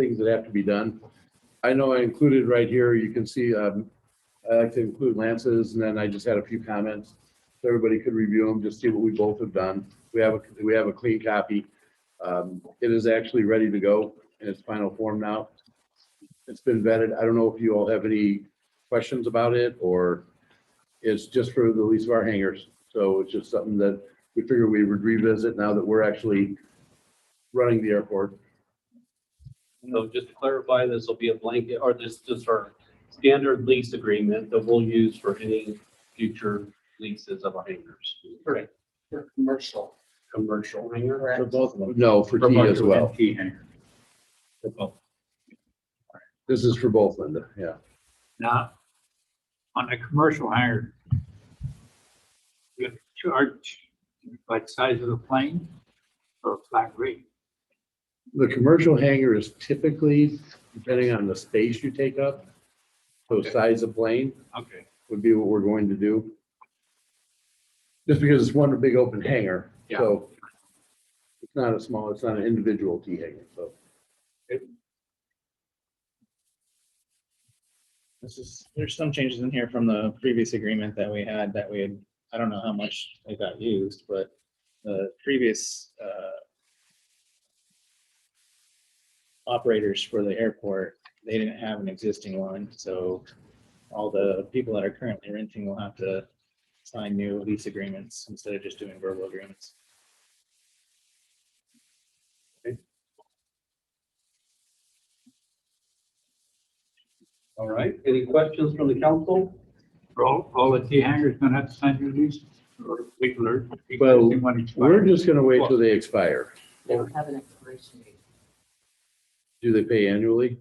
things that have to be done. I know I included right here, you can see, I like to include Lance's, and then I just had a few comments. So everybody could review them, just see what we both have done. We have a clean copy. It is actually ready to go in its final form now. It's been vetted. I don't know if you all have any questions about it, or it's just for the lease of our hangars. So it's just something that we figure we would revisit now that we're actually running the airport. So just to clarify, this will be a blanket, or this just our standard lease agreement that we'll use for any future leases of our hangars. For commercial. Commercial hangar. Correct. For both of them. No, for T as well. T hanger. For both. This is for both, Linda. Yeah. Now, on a commercial hangar, you charge by size of the plane or a flat rate? The commercial hangar is typically, depending on the space you take up, so Okay. size of plane Okay. would be what we're going to do. Just because it's one big open hangar, Yeah. so it's not a small, it's not an individual T hangar, so. There's some changes in here from the previous agreement that we had, I don't know how much it got used, but the previous, operators for the airport, they didn't have an existing one, so all the people that are currently renting will have to sign new lease agreements instead of just doing verbal agreements. All right, any questions from the council? For all the T hangers gonna have to sign your lease? Or we can learn. Well, existing one expires? We're just gonna wait till they expire. They don't have an expiration date. Do they pay annually?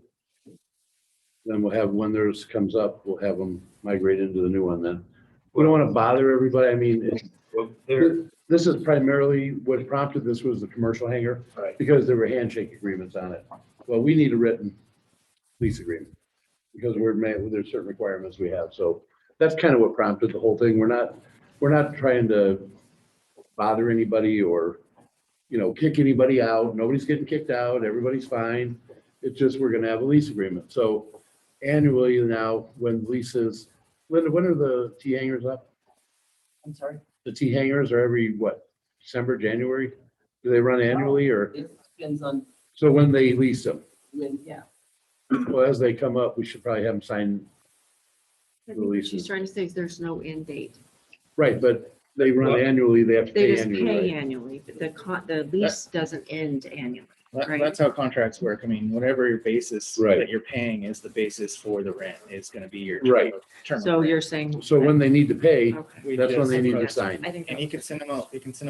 Then we'll have, when theirs comes up, we'll have them migrate into the new one then. We don't want to bother everybody. I mean, Well, there, this is primarily what prompted this was the commercial hangar, right. because there were handshake agreements on it. Well, we need a written lease agreement because there's certain requirements we have. So that's kind of what prompted the whole thing. We're not trying to bother anybody or, kick anybody out. Nobody's getting kicked out. Everybody's fine. It's just, we're gonna have a lease agreement. So annually now, when leases, Linda, when are the T hangars up? I'm sorry. The T hangars are every, what, December, January? Do they run annually or, It depends on so when they lease them? when, yeah. Well, as they come up, we should probably have them sign. I think what she's trying to say is there's no end date. Right, but they run Well, annually, they have to They pay just annually. pay right? annually, but the lease doesn't end annually. Right. That's how contracts work. I mean, whatever your basis Right. that you're paying is the basis for the rent. It's gonna be your. Right. term of So rent. you're saying. So when they need to pay, Okay. We that's when just they need to approach- sign. I think. And you can send them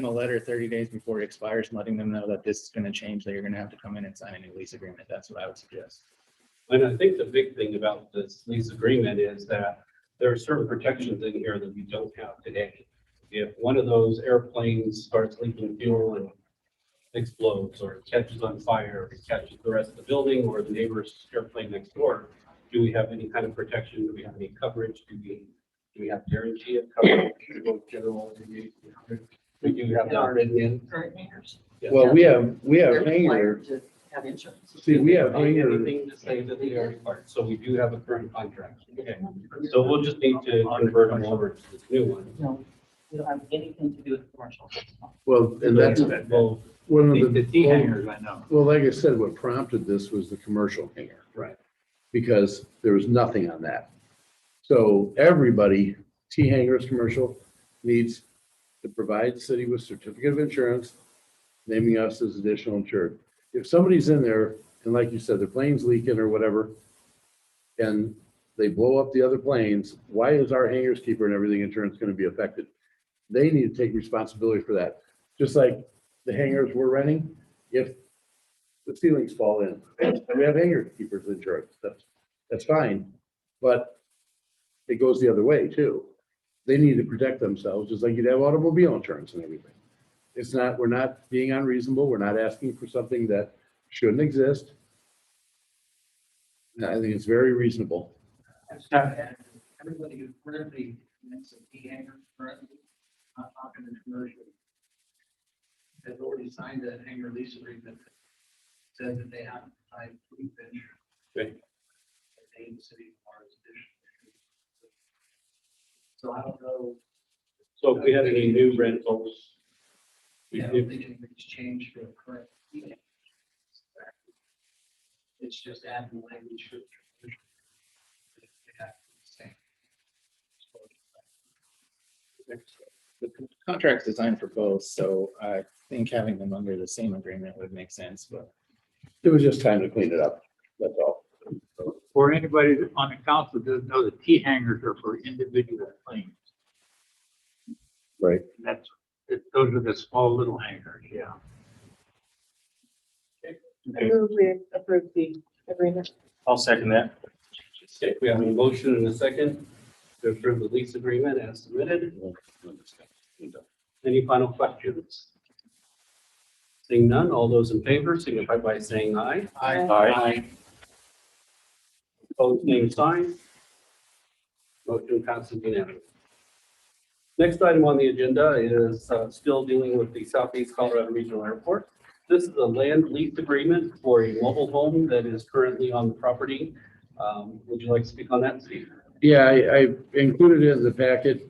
a letter 30 days before it expires, letting them know that this is gonna change, that you're gonna have to come in and sign a new lease agreement. That's what I would suggest. And I think the big thing about this lease agreement is that there are certain protections in here that we don't have today. If one of those airplanes starts leaking fuel and explodes, or catches on fire, or catches the rest of the building or the neighbor's airplane next door, do we have any kind of protection? Do we have any coverage? Do we have guarantee of coverage? General, we do have that written in. Current hangars. Well, we have They're hangar, required to have insurance. see, we have Find hangar, anything to say that they are required, so we do have a current contract. Okay. So we'll just need to convert them over to this new one. No, we don't have anything to do with commercial. well, and that's Well, one of The T the, hangers, I know. well, like I said, what prompted this was the commercial hangar. Right. Because there was nothing on that. So everybody, T hangars commercial, needs to provide the city with certificate of insurance, naming us as additional insured. If somebody's in there, and like you said, their plane's leaking or whatever, and they blow up the other planes, why is our hangars keeper and everything insurance gonna be affected? They need to take responsibility for that. Just like the hangars we're renting, if the ceilings fall in, we have hangar keepers insurance, that's fine. But it goes the other way too. They need to protect themselves, just like you'd have automobile insurance and everything. It's not, we're not being unreasonable. We're not asking for something that shouldn't exist. I think it's very reasonable. Everybody who currently rents a T hangar currently, not talking to commercial, has already signed a hangar lease agreement that says that they have to provide proof that if we had any new rentals. Yeah, I don't think anything's changed for the current. It's just adding language for. Yeah, same. The contract's designed for both, so I think having them under the same agreement would make sense, but It was just time to clean it up. That's all. For anybody on the council that doesn't know, the T hangers are for individual planes. Right. That's, those are the small little hangars, yeah. I move we approve the agreement. I'll second that. Okay, we have a motion and a second to approve the lease agreement as submitted. Any final questions? Seeing none, all those in favor signify by saying aye. Aye. Opposed, same sign. Motion passes unanimously. Next item on the agenda is still dealing with the Southeast Colorado Regional Airport. This is a land lease agreement for a mobile home that is currently on the property. Would you like to speak on that, Steve? Yeah, I included it in the packet.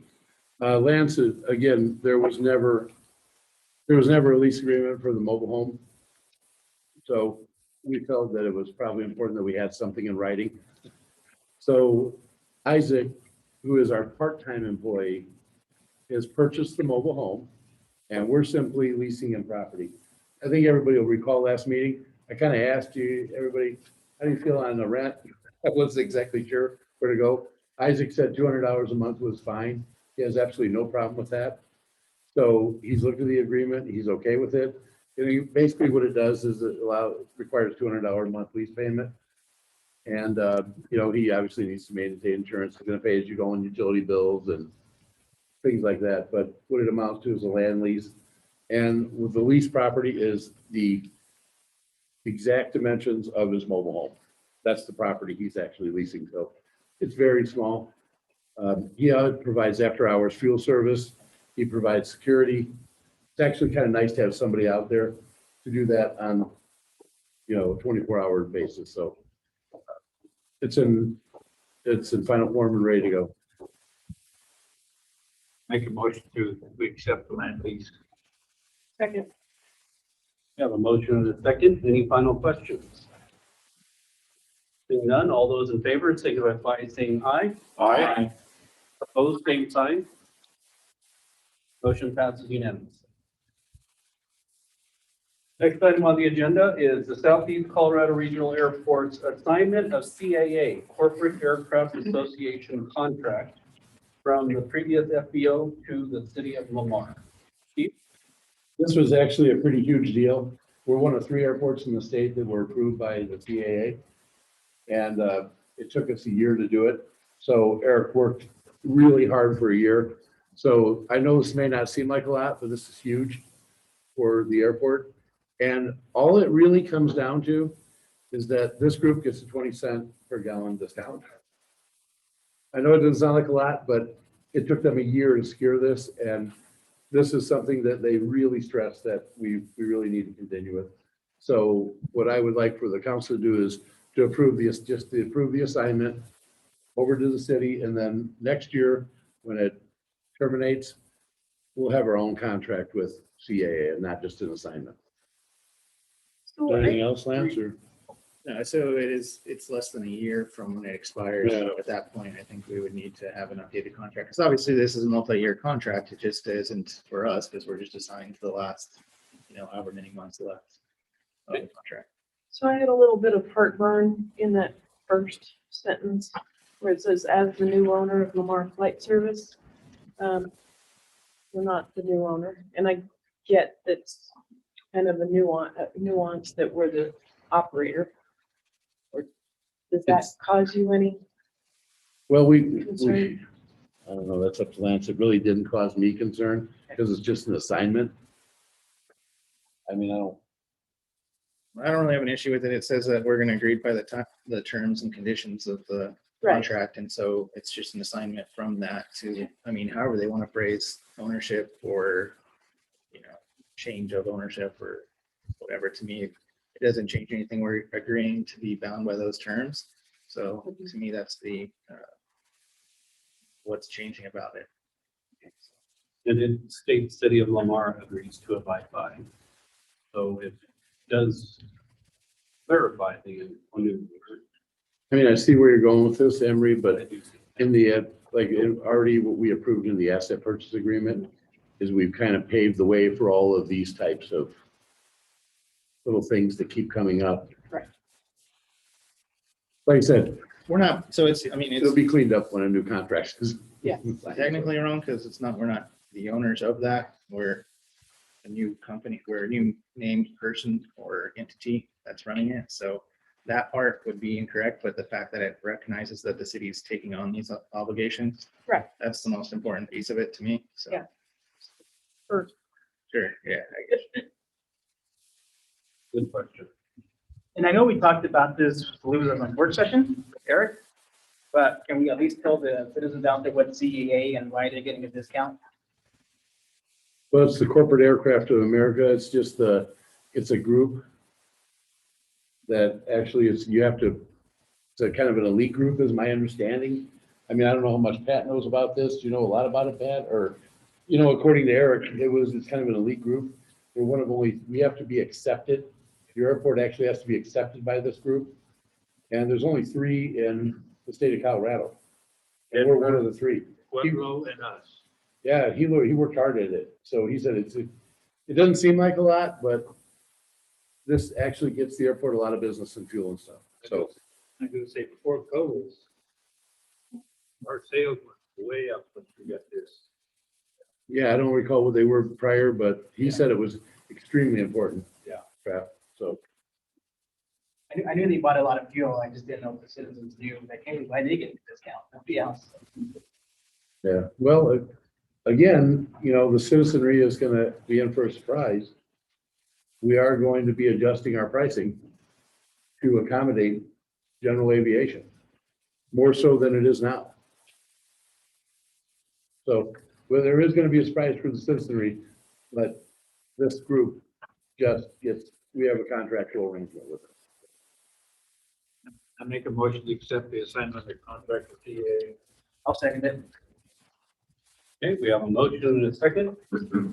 Lance, again, there was never a lease agreement for the mobile home. So we felt that it was probably important that we had something in writing. So Isaac, who is our part-time employee, has purchased the mobile home and we're simply leasing him property. I think everybody will recall last meeting, I kind of asked you, everybody, how do you feel on the rent? I wasn't exactly sure where to go. Isaac said $200 a month was fine. He has absolutely no problem with that. So he's looked at the agreement, he's okay with it. And basically what it does is it requires $200 a month lease payment. And, he obviously needs to maintain insurance. He's gonna pay as you go on utility bills and things like that. But what it amounts to is a land lease. And with the lease property is the exact dimensions of his mobile home. That's the property he's actually leasing. So it's very small. He provides after-hours fuel service. He provides security. It's actually kind of nice to have somebody out there to do that on, a 24-hour basis. So it's in final form and ready to go. Make a motion to accept the land lease. Second. We have a motion and a second. Any final questions? Seeing none, all those in favor signify by saying aye. Aye. Opposed, same sign. Motion passes unanimously. Next item on the agenda is the Southeast Colorado Regional Airport's assignment of CAA, Corporate Aircraft Association contract from the previous FBO to the city of Lamar. Steve? This was actually a pretty huge deal. We're one of 3 airports in the state that were approved by the CAA. And it took us a year to do it. So Eric worked really hard for a year. So I know this may not seem like a lot, but this is huge for the airport. And all it really comes down to is that this group gets a 20 cent per gallon discount. I know it doesn't sound like a lot, but it took them a year to secure this. And this is something that they really stress that we really need to continue with. So what I would like for the council to do is to approve the assignment over to the city. And then next year, when it terminates, we'll have our own contract with CAA and not just an assignment. So Anything else, Lance, or? No, so it's less than a year from when it expires. Yeah. So at that point, I think we would need to have an updated contract. Because obviously this is a multi-year contract. It just isn't for us because we're just assigned to the last, however many months left of the contract. So I had a little bit of heartburn in that first sentence where it says, as the new owner of Lamar Flight Service. We're not the new owner, and I get that's kind of a nuance that we're the operator. Or does that cause you any Well, concern? I don't know, that's up to Lance. It really didn't cause me concern because it's just an assignment. I mean, I don't really have an issue with it. It says that we're going to agree by the terms and conditions of the Right. contract. And so it's just an assignment from that to, however they want to phrase ownership or, change of ownership or whatever. To me, it doesn't change anything. We're agreeing to be bound by those terms. So to me, that's the, what's changing about it. And it states city of Lamar agrees to abide by. So it does verify the new. I mean, I see where you're going with this, Emery, I but do see. in the, already what we approved in the asset purchase agreement is we've kind of paved the way for all of these types of little things that keep coming up. Right. Like I said, We're not, so it's, I mean, it'll it's be cleaned up when a new contract is. Yeah. technically wrong because it's not, we're not the owners of that. We're a new company, we're a new named person or entity that's running it. So that part would be incorrect, but the fact that it recognizes that the city is taking on these obligations. Right. That's the most important piece of it to me. So. Yeah. Or- Sure, yeah, I guess. Good question. And I know we talked about this, I believe it was on work session, with Eric, but can we at least tell the citizens out there what CAA and why they're getting a discount? Well, it's the Corporate Aircraft of America. It's just it's a group that actually you have to, it's a kind of an elite group is my understanding. I mean, I don't know how much Pat knows about this. Do you know a lot about it, Pat? Or, according to Eric, it's kind of an elite group. We're one of only, we have to be accepted. Your airport actually has to be accepted by this group. And there's only 3 in the state of Colorado. And we're one of the 3. Pueblo and us. Yeah, he worked hard at it. So he said it doesn't seem like a lot, but this actually gets the airport a lot of business and fuel and stuff. So, I'm gonna say before COVID, our sales were way up when we got this. yeah, I don't recall what they were prior, but he said it was extremely important. Yeah. So, I knew they bought a lot of fuel, I just didn't know if the citizens knew, like, hey, why did they get a discount? Yeah. yeah, well, again, the citizenry is going to be in for a surprise. We are going to be adjusting our pricing to accommodate general aviation, more so than it is now. So, well, there is going to be a surprise for the citizenry, but this group we have a contractual arrangement with it. I make a motion to accept the assignment of the contract with TA. I'll second it. Okay, we have a motion and a second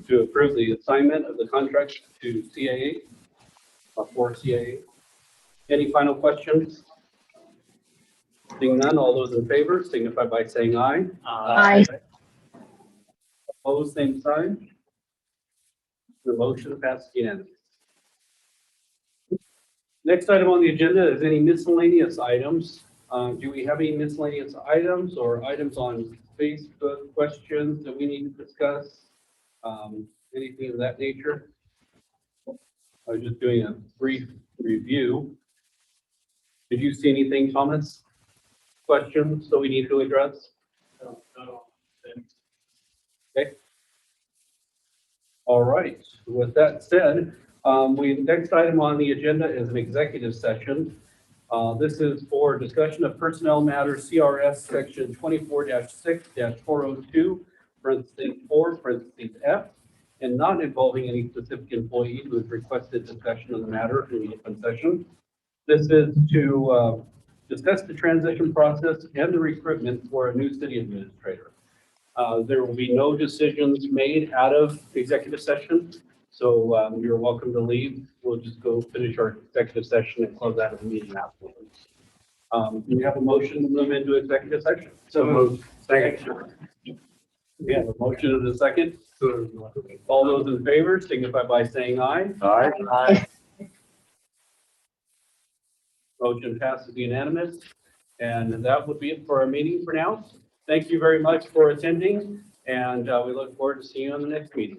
to approve the assignment of the contract to CAA, for CAA. Any final questions? Seeing none, all those in favor signify by saying aye. Aye. Opposed, same sign. The motion passes unanimously. Next item on the agenda is any miscellaneous items. Do we have any miscellaneous items or items on Facebook questions that we need to discuss? Anything of that nature? I was just doing a brief review. Did you see anything, Thomas? Questions that we need to address? No. Okay. All right. With that said, next item on the agenda is an executive session. This is for discussion of personnel matters, CRS section 24-6-402, parentheses 4, parentheses F, and not involving any specific employee who has requested discussion of the matter in the open session. This is to discuss the transition process and the recruitment for a new city administrator. There will be no decisions made out of executive session, so you're welcome to leave. We'll just go finish our executive session and close out of the meeting afterwards. Do we have a motion to move into executive session? So moved. Second. We have a motion and a second. All those in favor signify by saying aye. Aye. Motion passes unanimous. And that would be it for our meeting for now. Thank you very much for attending, and we look forward to seeing you on the next meeting.